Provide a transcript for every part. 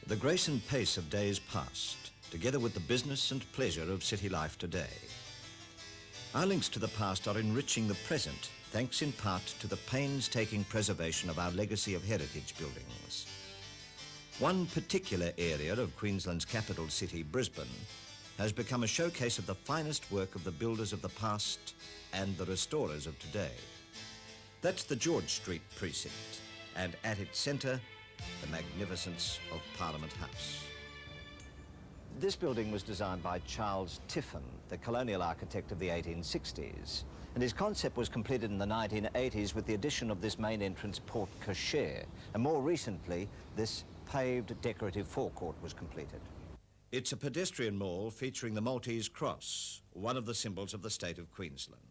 The grace and pace of days past, together with the business and pleasure of city life today. Our links to the past are enriching the present, thanks in part to the painstaking preservation of our legacy of heritage buildings. One particular area of Queensland's capital city, Brisbane, has become a showcase of the finest work of the builders of the past and the restorers of today. That's the George Street precinct, and at its centre, the magnificence of Parliament House. This building was designed by Charles Tiffin, the colonial architect of the 1860s, and his concept was completed in the 1980s with the addition of this main entrance porte cochere, and more recently, this paved decorative forecourt was completed. It's a pedestrian mall featuring the Maltese Cross, one of the symbols of the state of Queensland.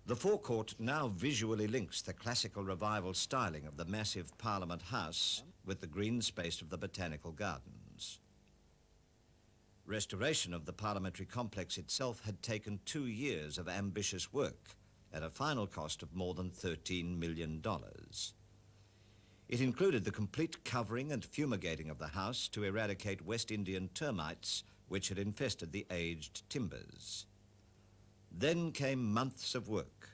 The forecourt now visually links the classical revival styling of the massive Parliament House with the green space of the Botanical Gardens. Restoration of the parliamentary complex itself had taken 2 years of ambitious work at a final cost of more than $13 million. It included the complete covering and fumigating of the house to eradicate West Indian termites which had infested the aged timbers. Then came months of work,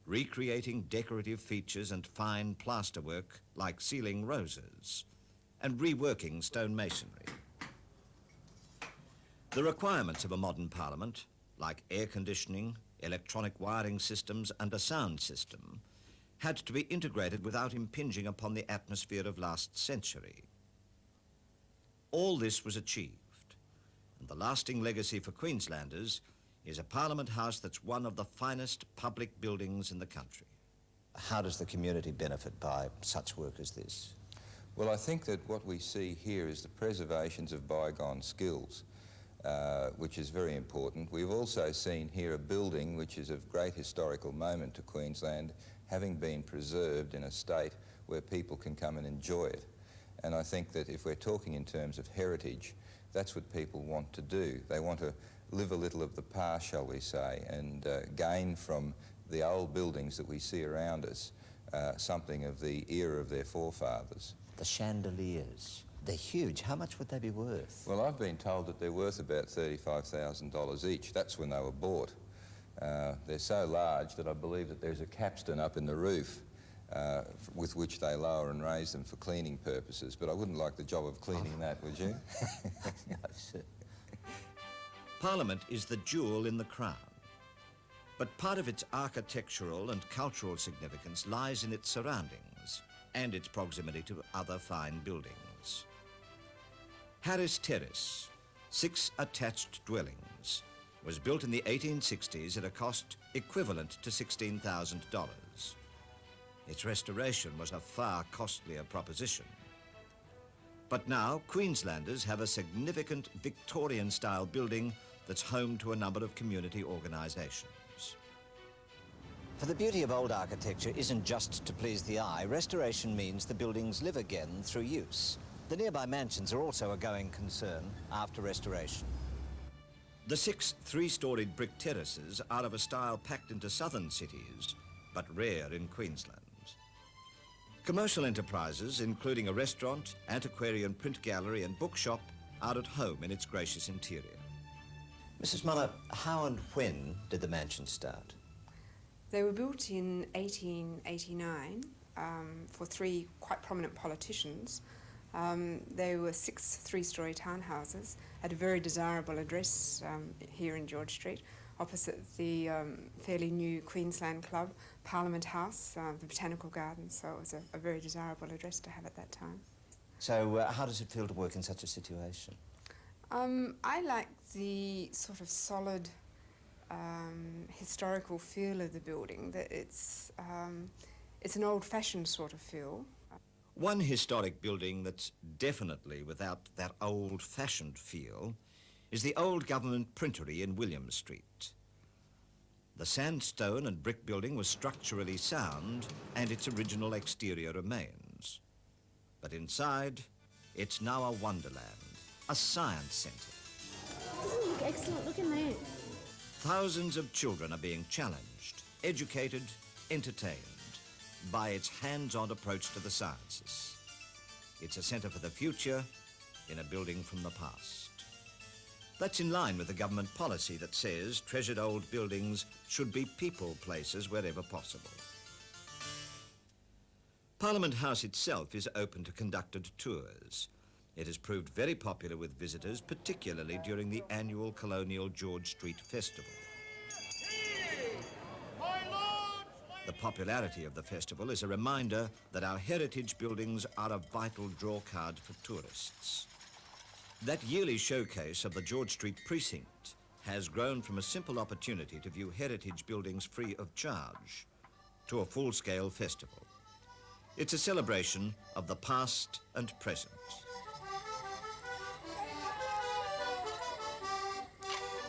recreating decorative features and fine plasterwork like ceiling roses, and reworking stone masonry. The requirements of a modern parliament, like air conditioning, electronic wiring systems and a sound system, had to be integrated without impinging upon the atmosphere of last century. All this was achieved, and the lasting legacy for Queenslanders is a Parliament House that's one of the finest public buildings in the country. How does the community benefit by such work as this? Well, I think that what we see here is the preservations of bygone skills, which is very important. We've also seen here a building which is of great historical moment to Queensland, having been preserved in a state where people can come and enjoy it. And I think that if we're talking in terms of heritage, that's what people want to do. They want to live a little of the past, shall we say, and gain from the old buildings that we see around us something of the era of their forefathers. The chandeliers, they're huge. How much would they be worth? Well, I've been told that they're worth about $35,000 each. That's when they were bought. They're so large that I believe that there's a capstan up in the roof with which they lower and raise them for cleaning purposes. But I wouldn't like the job of cleaning that, would you? No, sir. Parliament is the jewel in the crown, but part of its architectural and cultural significance lies in its surroundings and its proximity to other fine buildings. Harris Terrace, 6 attached dwellings, was built in the 1860s at a cost equivalent to $16,000. Its restoration was a far costlier proposition. But now Queenslanders have a significant Victorian-style building that's home to a number of community organisations. For the beauty of old architecture isn't just to please the eye. Restoration means the buildings live again through use. The nearby mansions are also a going concern after restoration. The 6 3-storied brick terraces are of a style packed into southern cities, but rare in Queensland. Commercial enterprises, including a restaurant, antiquarian print gallery and bookshop, are at home in its gracious interior. Mrs. Muller, how and when did the mansions start? They were built in 1889 for 3 quite prominent politicians. They were 6 3-storey townhouses at a very desirable address here in George Street, opposite the fairly new Queensland Club, Parliament House, the Botanical Gardens, so it was a very desirable address to have at that time. So how does it feel to work in such a situation? I like the sort of solid historical feel of the building. That it's an old-fashioned sort of feel. One historic building that's definitely without that old-fashioned feel is the old government printery in William Street. The sandstone and brick building was structurally sound and its original exterior remains. But inside, it's now a wonderland, a science centre. Doesn't it look excellent? Look in there. Thousands of children are being challenged, educated, entertained by its hands-on approach to the sciences. It's a centre for the future in a building from the past. That's in line with the government policy that says treasured old buildings should be people places wherever possible. Parliament House itself is open to conducted tours. It has proved very popular with visitors, particularly during the annual colonial George Street Festival. The popularity of the festival is a reminder that our heritage buildings are a vital drawcard for tourists. That yearly showcase of the George Street Precinct has grown from a simple opportunity to view heritage buildings free of charge to a full-scale festival. It's a celebration of the past and present.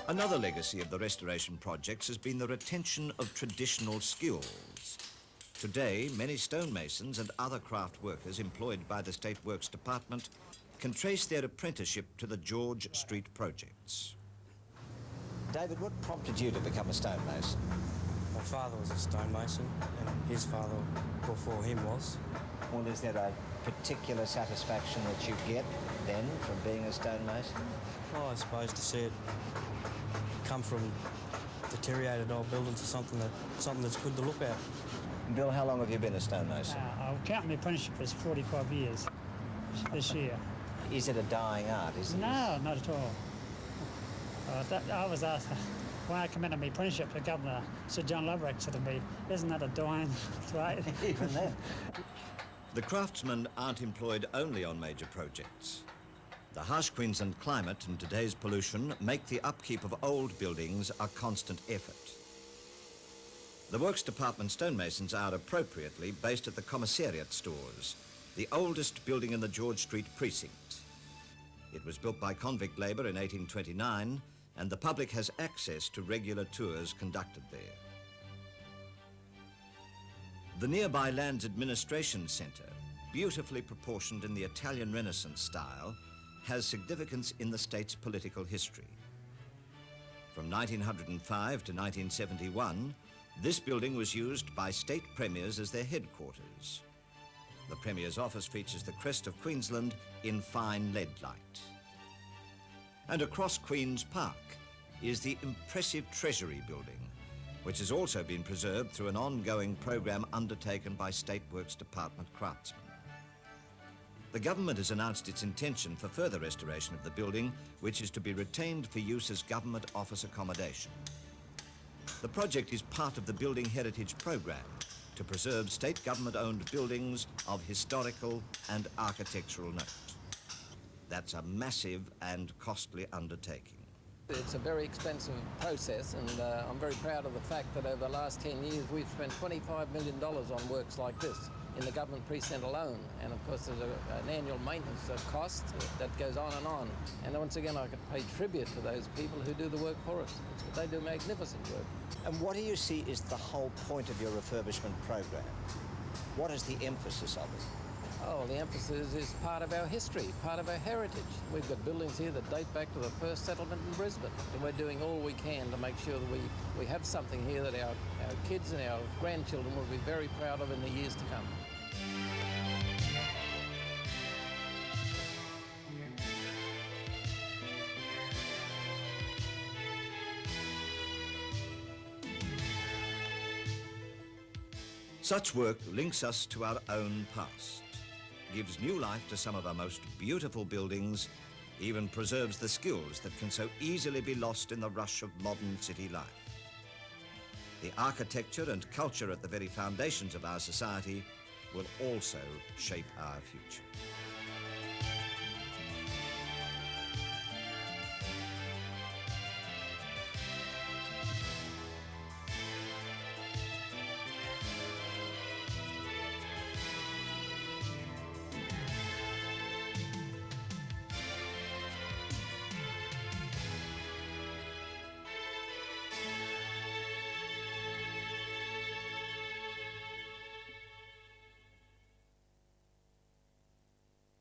Another legacy of the restoration projects has been the retention of traditional skills. Today, many stonemasons and other craft workers employed by the State Works Department can trace their apprenticeship to the George Street projects. David, what prompted you to become a stonemason? My father was a stonemason, and his father before him was. Well, is there a particular satisfaction that you get then from being a stonemason? Well, I suppose to see it come from deteriorated old buildings to something that's good to look at. Bill, how long have you been a stonemason? I'll count my apprenticeship as 45 years this year. Is it a dying art? No, not at all. I was asked, when I commended my apprenticeship to Governor Sir John Laverick said to me, isn't that a dying trade? Even then. The craftsmen aren't employed only on major projects. The harsh Queensland climate and today's pollution make the upkeep of old buildings a constant effort. The Works Department stonemasons are appropriately based at the Commissariat Stores, the oldest building in the George Street precinct. It was built by convict labour in 1829, and the public has access to regular tours conducted there. The nearby Lands Administration Centre, beautifully proportioned in the Italian Renaissance style, has significance in the state's political history. From 1905 to 1971, this building was used by state premiers as their headquarters. The Premier's office features the crest of Queensland in fine lead light. And across Queen's Park is the impressive Treasury Building, which has also been preserved through an ongoing program undertaken by State Works Department craftsmen. The government has announced its intention for further restoration of the building, which is to be retained for use as government office accommodation. The project is part of the Building Heritage Program to preserve state government-owned buildings of historical and architectural note. That's a massive and costly undertaking. It's a very expensive process, and I'm very proud of the fact that over the last 10 years we've spent $25 million on works like this in the government precinct alone. And of course there's an annual maintenance cost that goes on. And once again I could pay tribute to those people who do the work for us. They do magnificent work. And what do you see is the whole point of your refurbishment program? What is the emphasis of it? Oh, the emphasis is part of our history, part of our heritage. We've got buildings here that date back to the first settlement in Brisbane. And we're doing all we can to make sure that we have something here that our kids and our grandchildren will be very proud of in the years to come. Such work links us to our own past, gives new life to some of our most beautiful buildings, even preserves the skills that can so easily be lost in the rush of modern city life. The architecture and culture at the very foundations of our society will also shape our future.